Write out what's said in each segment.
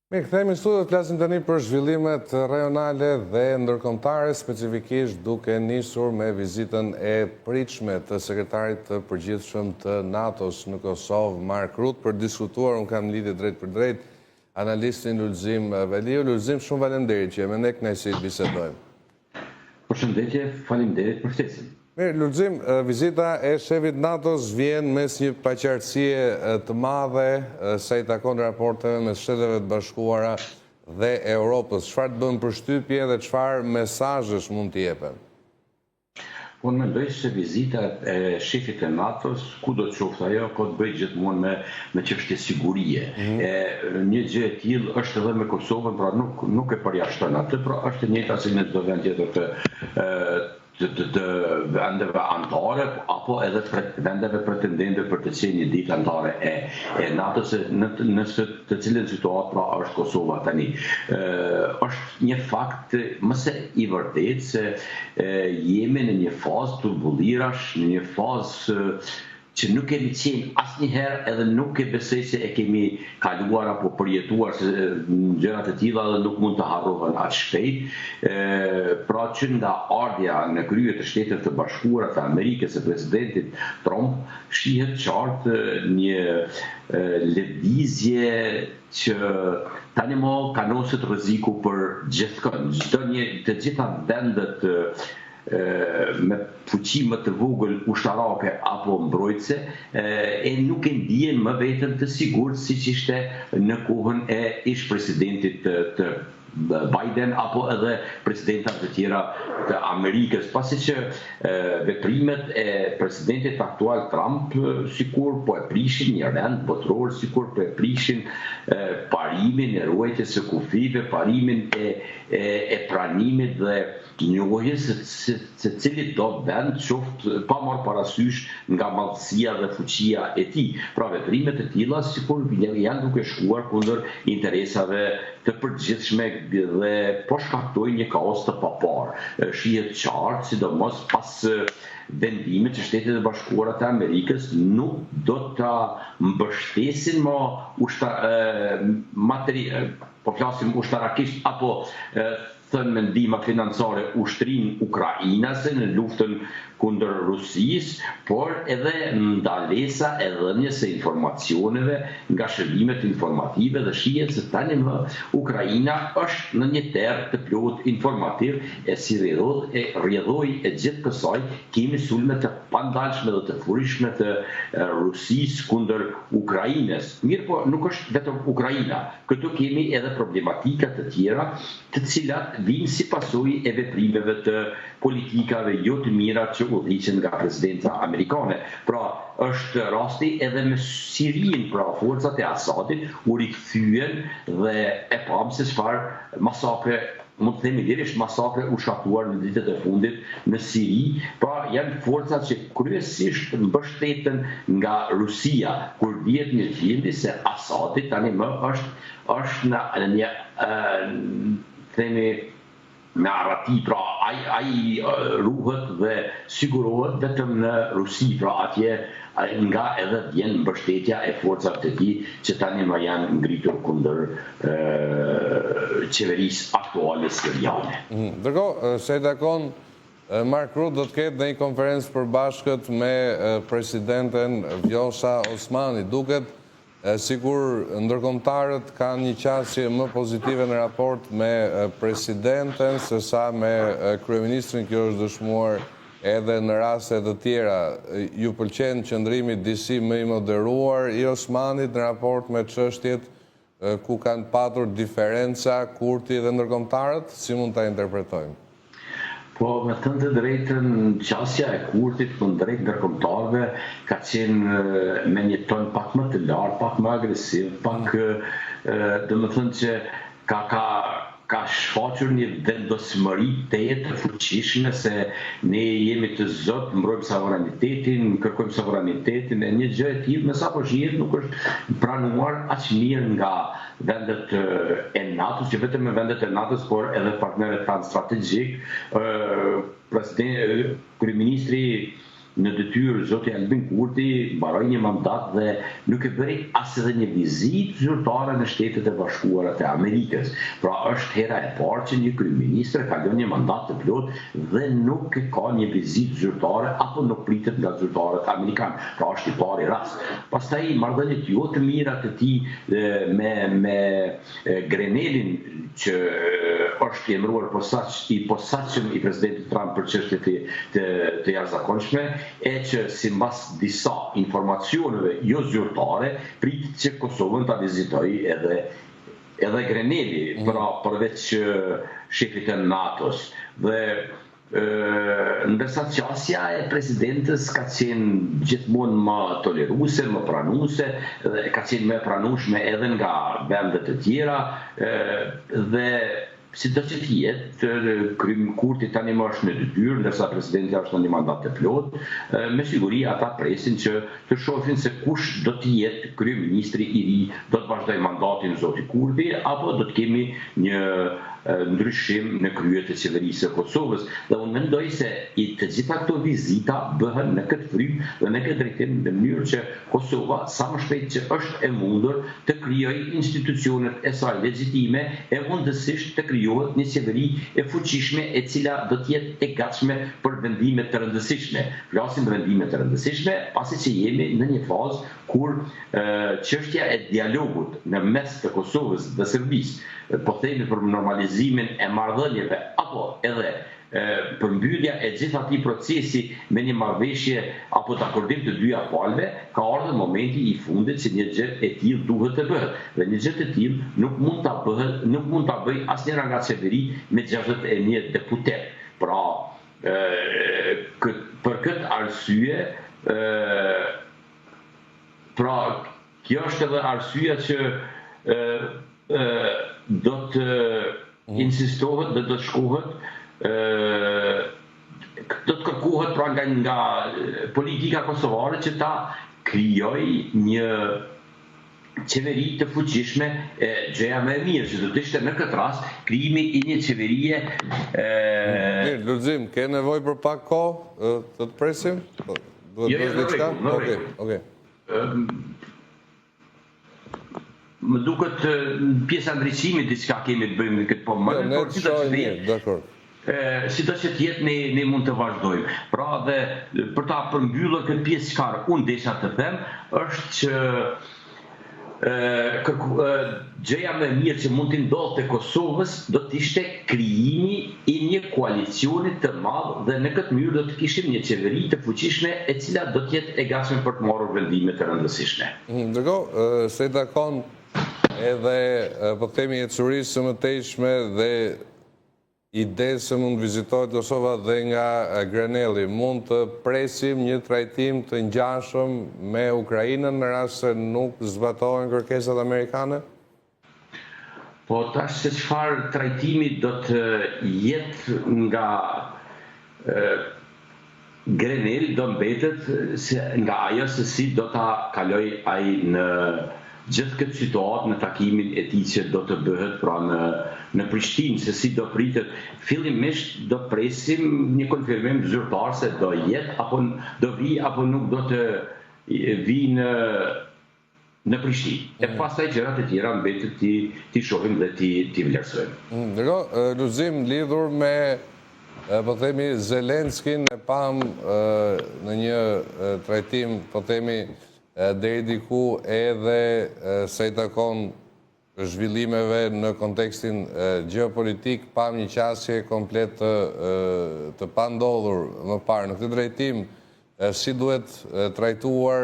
Me kthehemi në studio, të flasim tani për zhvillimet rajonale dhe ndërkombëtare, specifikisht duke nisur me vizitën e pritshme të sekretarit të përgjithshëm të NATO-s në Kosovë, Mark Rutte, për diskutuar. Unë kam lidhje drejt për drejt analistin Lulzim Veliu. Lulzim, shumë faleminderit që jemi ne kënaqësi të bisedojmë. Përshëndetje, faleminderit për ftesën. Mirë, Lulzim, vizita e shefit NATO-s vjen mes një paqartësie të madhe sa i takon raporteve mes Shteteve të Bashkuara dhe Europës. Çfarë të bën përshtypje dhe çfarë mesazhesh mund të jepen? Unë mendoj se vizita e shefit të NATO-s, ku do të qoftë ajo, ka të bëjë gjithmonë me çështje sigurie. Një gjë e tillë është edhe me Kosovën, pra nuk e përjashton atë, pra është e njëjta si në çdo vend tjetër të vendeve antare, apo edhe vendeve pretendente për të qenë një ditë antare e NATO-s, në të cilën situatë pra është Kosova tani. Është një fakt mëse i vërtet se jemi në një fazë turbullirash, në një fazë që nuk kemi qenë asnjëherë, edhe nuk e besoj se e kemi kaluar apo përjetuar gjërat e tilla dhe nuk mund të harrohen aq shpejt. Pra që nga ardha në krye të Shtetit të Bashkuara të Amerikës së presidentit Trump shihet qartë një lëvizje që tani më kanoset rreziku për gjithkund. Të gjitha vendet me fuqi më të vogël ushtarake apo mbrojtëse e nuk e ndihen më veten të sigurt siç ishte në kohën e ish-presidentit të Biden apo edhe presidentat të tjera të Amerikës, pasi që veprimet e presidentit aktual Trump sikur po e prishin një rend botror, sikur po e prishin parimin e ruajtjes së kufive, parimin e pranimit dhe njohjes se cili do vend qoftë pa marrë parasysh nga madhësia dhe fuqia e tij. Pra veprimet e tilla sikur janë duke shkuar kundër interesave të përgjithshme dhe po shkaktojnë një kaos të papar. Shihet qartë, sidomos pas vendimit që Shtetet e Bashkuara të Amerikës nuk do ta mbështesin po flasim ushtarakisht apo thënë me ndihmë financare ushtrinë ukrainase në luftën kundër Rusisë, por edhe ndalesa e dhënies së informacioneve nga shërbimet informative dhe shihet se tani më Ukraina është në një terr të plot informativ e si rrjedhoi e gjithë kësaj kemi sulme të pandalshme dhe të furishme të Rusisë kundër Ukrainës. Mirë po nuk është vetëm Ukraina. Këtu kemi edhe problematika të tjera të cilat vijnë si pasojë e veprimeve të politikave jo të mira që udhëhiqen nga presidenta amerikane. Pra është rasti edhe me Sirinë, pra forcat e Asadit u rikthyen dhe e pam se çfarë masakre, mund të themi lirisht masakre u shkaktuar në ditët e fundit në Siri. Pra janë forcat që kryesisht mbështeten nga Rusia, kur vjet një gjendje se Asadi tani më është në një themi narrativ, pra ai ruhet dhe sigurohet vetëm në Rusi, pra atje nga edhe vjen mbështetja e forcave të tij që tani më janë ngritur kundër qeverisë aktuale siriane. Ndërkohë, se takon Mark Rutte do të ketë në një konferencë përbashkët me presidenten Vjosa Osmani. Duket sikur ndërkombëtarët kanë një qasje më pozitive në raport me presidenten sesa me kryeministrin. Kjo është dëshmuar edhe në raste të tjera. Ju pëlqen qëndrimi disi më i moderuar i Osmanit në raport me çështjet ku kanë patur diferenca Kurti dhe ndërkombëtarët? Si mund ta interpretojmë? Po, me thënë të drejtën, qasja e Kurtit kundrejt ndërkombëtarëve ka qenë me një ton pak më të lartë, pak më agresiv, pak domethënë që ka shfaqur një vendosmëri të fuqishme se ne jemi të zot, mbrojmë sovranitetin, kërkojmë sovranitetin, e një gjë e tillë me sapo shihet nuk është pranuar aq mirë nga vendet e NATO-s, që vetëm me vendet e NATO-s, por edhe partnerët tanë strategjik. Kryeministri në detyrë zoti Albin Kurti mbaroi një mandat dhe nuk e bëri as edhe një vizitë zyrtare në Shtetet e Bashkuara të Amerikës. Pra është hera e parë që një kryeministër kalon një mandat të plotë dhe nuk ka një vizitë zyrtare apo nuk pritet nga zyrtarët amerikanë. Pra është i pari rast. Pastaj marrëdhëniet jo të mira të tij me Grenelin që është emëruar posaçëm i presidentit Trump për çështje të jashtëzakonshme, e që sipas disa informacioneve jo zyrtare pritet që Kosovën ta vizitojë edhe Greneli, pra përveç shefit të NATO-s. Dhe ndërsa qasja e presidentës ka qenë gjithmonë më toleruese, më pranuese, dhe ka qenë më pranueshme edhe nga vendet të tjera, dhe si do që t'jetë, Kurti tani më është në detyrë, ndërsa presidenti është në një mandat të plotë, me siguri ata presin që të shohin se kush do të jetë kryeministri i ri, do të vazhdoj mandatin zoti Kurti, apo do të kemi një ndryshim në krye të qeverisë së Kosovës. Dhe unë mendoj se të gjitha këto vizita bëhen në këtë frym dhe në këtë drejtim në mënyrë që Kosova sa më shpejt që është e mundur të krijojë institucionet e saj legjitime, e mundësisht të krijohet një qeveri e fuqishme e cila do të jetë e gatshme për vendime të rëndësishme. Flasim për vendime të rëndësishme, pasi që jemi në një fazë kur çështja e dialogut në mes të Kosovës dhe Serbisë, po themi për normalizimin e marrëdhënieve apo edhe përmbyllja e gjithë atij procesi me një marrëveshje apo të akordim të dyja palëve, ka ardhur momenti i fundit që një gjë e tillë duhet të bëhet. Dhe një gjë e tillë nuk mund ta bëj asnjëra nga qeveri me 61 deputet. Pra, për këtë arsye, pra kjo është edhe arsyeja që do të insistohet dhe do të shkohet, do të kërkohet pra nga politika kosovare që ta krijojë një qeveri të fuqishme, gjëja më e mirë që do të ishte në këtë rast krijimi i një qeverie. Mirë, Lulzim, ke nevojë për pak kohë të të presim? Duhet bësh diçka? Okej. Më duket pjesa ndriçimit diçka kemi të bëjmë në këtë moment. Sido që t'jetë ne mund të vazhdojmë. Pra dhe për ta përmbyllur këtë pjesë çfarë unë desha të them, është që gjëja më e mirë që mund të ndodhte Kosovës do të ishte krijimi i një koalicioni të madh dhe në këtë mënyrë do të kishim një qeveri të fuqishme e cila do të jetë e gatshme për të marrur vendime të rëndësishme. Ndërkohë, se takon edhe po themi ecërisë së mëtejshme dhe ide se mund vizitohet Kosova dhe nga Grenelli, mund të presim një trajtim të ngjashëm me Ukrainën në rast se nuk zbatohen kërkesat amerikane? Po tash se çfarë trajtimi do të jetë nga Grenelli do mbetet nga ajo se si do ta kaloj ai në gjithë këtë situatë në takimin e tij që do të bëhet pra në Prishtinë, se si do pritet. Fillimisht do presim një konfirmim zyrtar se do jetë apo do vi apo nuk do të vi në Prishtinë. E pastaj gjërat e tjera mbetet ti shohim dhe ti vlerësojmë. Ndërkohë, Lulzim, lidhur me po themi Zelenskin, e pam në një trajtim, po themi deri diku edhe se i takon zhvillimeve në kontekstin gjeopolitik, pam një qasje komplet të pandodhur më parë. Në këtë drejtim, si duhet trajtuar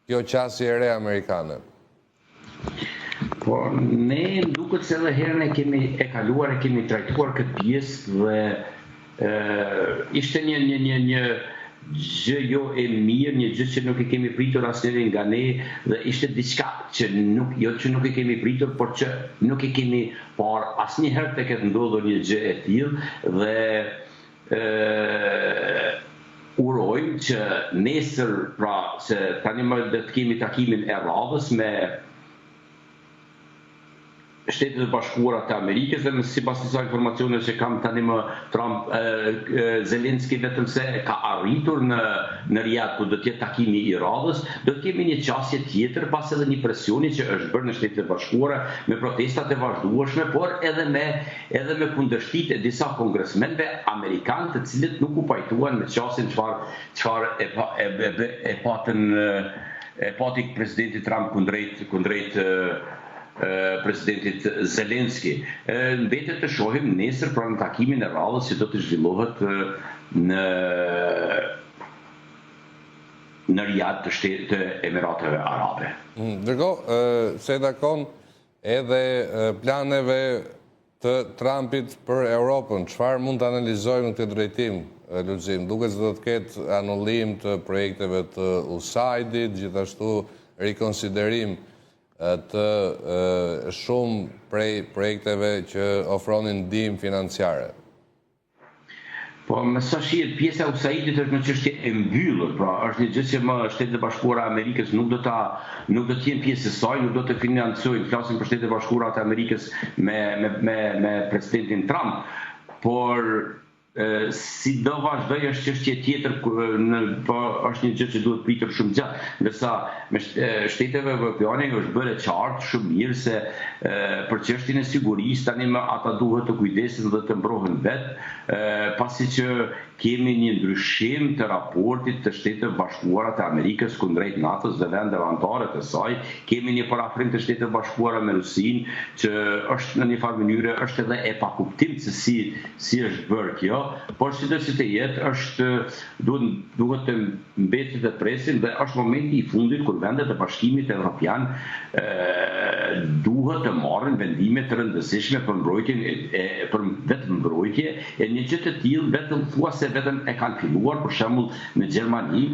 kjo qasje e re amerikane? Po, ne duket se edhe herën e kaluar e kemi trajtuar këtë pjesë dhe ishte një gjë jo e mirë, një gjë që nuk e kemi pritur asnjëri nga ne dhe ishte diçka që nuk e kemi pritur, por që nuk e kemi parë asnjëherë të ketë ndodhur një gjë e tillë dhe urojmë që nesër, pra se tani më do të kemi takimin e radhës me Shtetet e Bashkuara të Amerikës dhe sipas kësaj informacione që kam tani më Zelenski vetëm se ka arritur në Riyadh ku do të jetë takimi i radhës, do të kemi një qasje tjetër pas edhe një presioni që është bërë në Shtetet e Bashkuara me protestat e vazhdueshme, por edhe me kundërshtit e disa kongresmenëve amerikanë të cilët nuk u pajtuan me qasjen çfarë e pati presidenti Trump kundrejt presidentit Zelenski. Mbetet të shohim nesër pra në takimin e radhës që do të zhvillohet në Riyadh të Emirateve Arabe. Ndërkohë, se dakon edhe planeve të Trumpit për Europën, çfarë mund të analizojmë në këtë drejtim, Lulzim? Duket se do të ketë anullim të projekteve të USAID-it, gjithashtu rikonsiderim të shumë prej projekteve që ofronin ndihmë financiare. Po, me sa shihet pjesa e USAID-it është në çështje e mbyllur, pra është një gjë që më Shtetet e Bashkuara të Amerikës nuk do të jenë pjesë e saj, nuk do të financojnë, flasim për Shtetet e Bashkuara të Amerikës me presidentin Trump, por si do vazhdoj është çështje tjetër, po është një gjë që duhet pritur shumë gjatë, ndërsa me shteteve evropiane është bërë qartë shumë mirë se për çështjen e sigurisë tani ata duhet të kujdesen dhe të mbrohen vetë, pasi që kemi një ndryshim të raportit të Shteteve Bashkuara të Amerikës kundrejt NATO-s dhe vendeve anëtare të saj, kemi një parafrim të Shteteve Bashkuara me Rusinë që është në një farë mënyrë është edhe e pakuptim se si është bërë kjo. Por si do që të jetë, duhet të mbetet të presin dhe është momenti i fundit kur vendet e Bashkimit Evropian duhet të marrin vendime të rëndësishme për mbrojtjen për vetëm mbrojtje e një gjë të tillë vetëm vetëm e kanë filluar, për shembull në Gjermani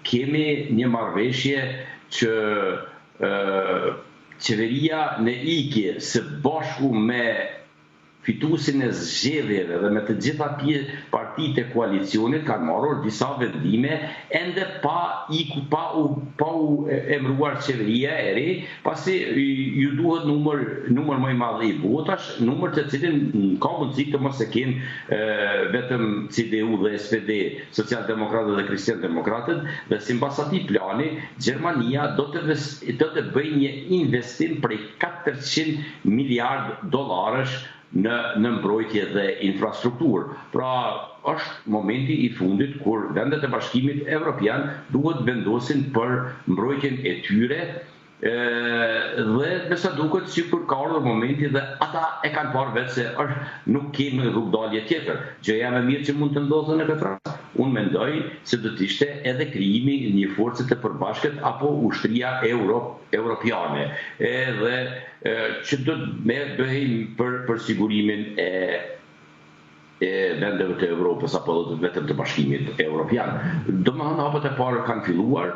kemi një marrëveshje që qeveria në ikje së bashku me fituesin e zgjedhjeve dhe me të gjitha partitë e koalicionit kanë marrur disa vendime ende pa u emëruar qeveria e re, pasi ju duhet numër më i madh i votash, numër të cilin ka mundësi të mos e kenë vetëm CDU dhe SPD, Socialdemokratët dhe Kristjandemokratët, dhe sipas atij plani Gjermania do të bëjë një investim prej $400 miliardë në mbrojtje dhe infrastrukturë. Pra, është momenti i fundit kur vendet e Bashkimit Evropian duhet vendosin për mbrojtjen e tyre dhe nëse duket sikur ka ardhur momenti dhe ata e kanë parë vetë se nuk kemi rrugdalje tjetër. Gjëja më mirë që mund të ndodhte në këtë rast, unë mendoj se do të ishte edhe krijimi i një force të përbashkët apo ushtria europiane, edhe që do të bëhej për sigurimin e vendeve të Evropës apo vetëm të Bashkimit Evropian. Domethënë hapet e parë kanë filluar,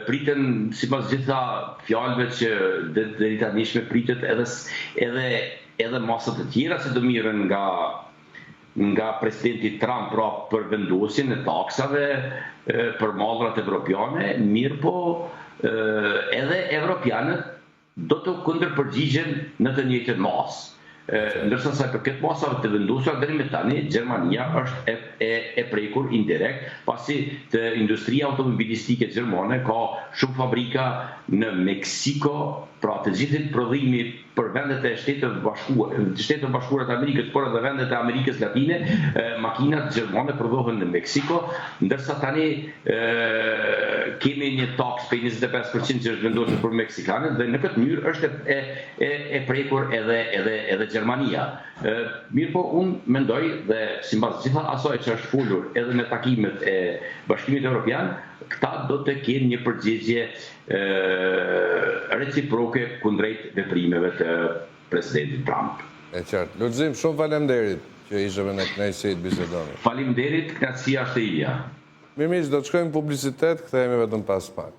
priten sipas gjitha fjalëve që deri tani pritet edhe masa të tjera që do mirën nga presidenti Trump pra për vendosjen e taksave për mallrat evropiane, mirë po edhe evropianët do të kundërpërgjigjen në të njëjtën masë. Ndërsa sa për këtë masave të vendosura deri me tani Gjermania është e prekur indirekt, pasi të industria automobilistike gjermane ka shumë fabrika në Meksiko, pra të gjithë prodhimi për vendet e Shteteve Bashkuara të Amerikës, por edhe vendet e Amerikës Latine, makinat gjermane prodhohen në Meksiko, ndërsa tani kemi një taks për 25% që është vendosur për meksikanët dhe në këtë mënyrë është e prekur edhe Gjermania. Mirë po, unë mendoj dhe sipas gjitha asaj që është folur edhe në takimet e Bashkimit Evropian, këta do të kenë një përgjigje reciproke kundrejt veprimeve të presidentit Trump. E qartë. Lulzim, shumë faleminderit që isheve në kënaqësi të bisedoni. Faleminderit, kënaqësia është e ija. Mirëmiq, do të shkojmë në publicitet, kthehemi vetëm pas pak.